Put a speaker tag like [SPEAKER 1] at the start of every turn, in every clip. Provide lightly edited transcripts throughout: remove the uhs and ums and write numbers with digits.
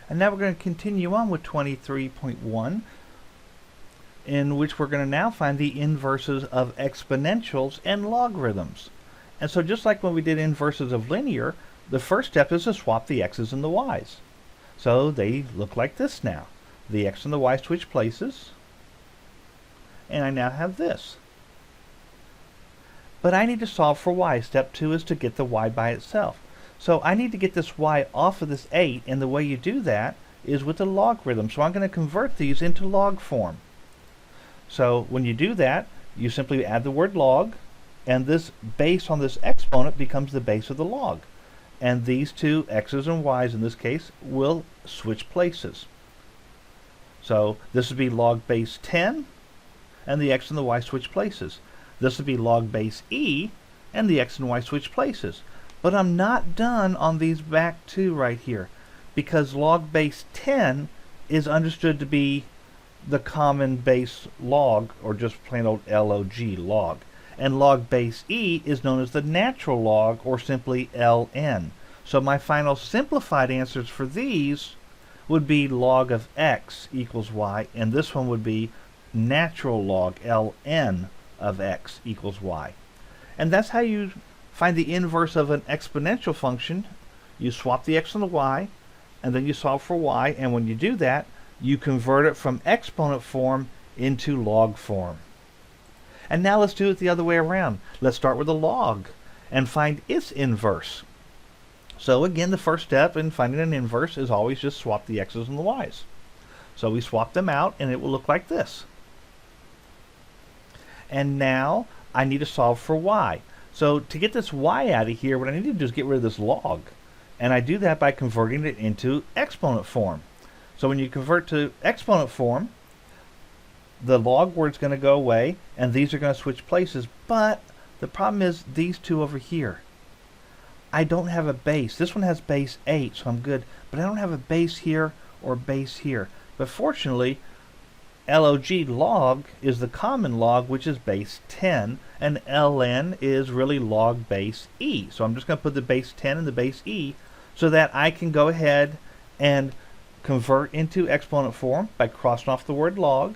[SPEAKER 1] And now we're going to continue on with 23.1, in which we're going to now find the inverses of exponentials and logarithms. And so just like when we did inverses of linear, the first step is to swap the x's and the y's. So they look like this now. The x and the y switch places, and I now have this. But I need to solve for y. Step 2 is to get the y by itself. So I need to get this y off of this 8, and the way you do that is with the logarithm. So I'm going to convert these into log form. So when you do that, you simply add the word log, and this base on this exponent becomes the base of the log. And these two x's and y's in this case will switch places. So this would be log base 10, and the x and the y switch places. This would be log base e, and the x and y switch places. But I'm not done on these back two right here, because log base 10 is understood to be the common base log, or just plain old log. And log base e is known as the natural log, or simply ln. So my final simplified answers for these would be log of x equals y, and this one would be natural log ln of x equals y. And that's how you find the inverse of an exponential function. You swap the x and the y, and then you solve for y, and when you do that, you convert it from exponent form into log form. And now let's do it the other way around. Let's start with a log and find its inverse. So again, the first step in finding an inverse is always just swap the x's and the y's. So we swap them out, and it will look like this. And now I need to solve for y. So to get this y out of here, what I need to do is get rid of this log. And I do that by converting it into exponent form. So when you convert to exponent form, the log word's going to go away, and these are going to switch places. But the problem is these two over here. I don't have a base. This one has base 8, so I'm good. But I don't have a base here or base here. But fortunately, log is the common log, which is base 10, and ln is really log base e. So I'm just going to put the base 10 and the base e so that I can go ahead and convert into exponent form by crossing off the word log.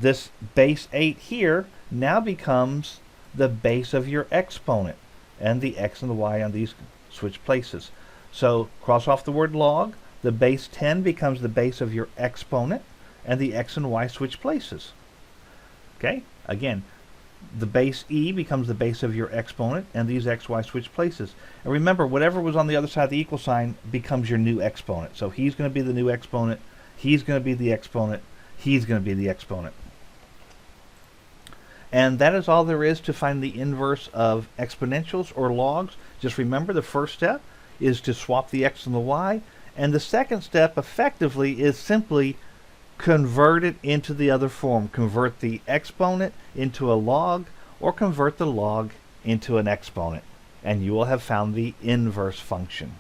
[SPEAKER 1] This base 8 here now becomes the base of your exponent, and the x and the y on these switch places. So cross off the word log, the base 10 becomes the base of your exponent, and the x and y switch places. Okay, again, the base e becomes the base of your exponent, and these x, y switch places. And remember, whatever was on the other side of the equal sign becomes your new exponent. So he's going to be the new exponent, he's going to be the exponent, he's going to be the exponent. And that is all there is to find the inverse of exponentials or logs. Just remember, the first step is to swap the x and the y, and the second step effectively is simply convert it into the other form. Convert the exponent into a log, or convert the log into an exponent, and you will have found the inverse function.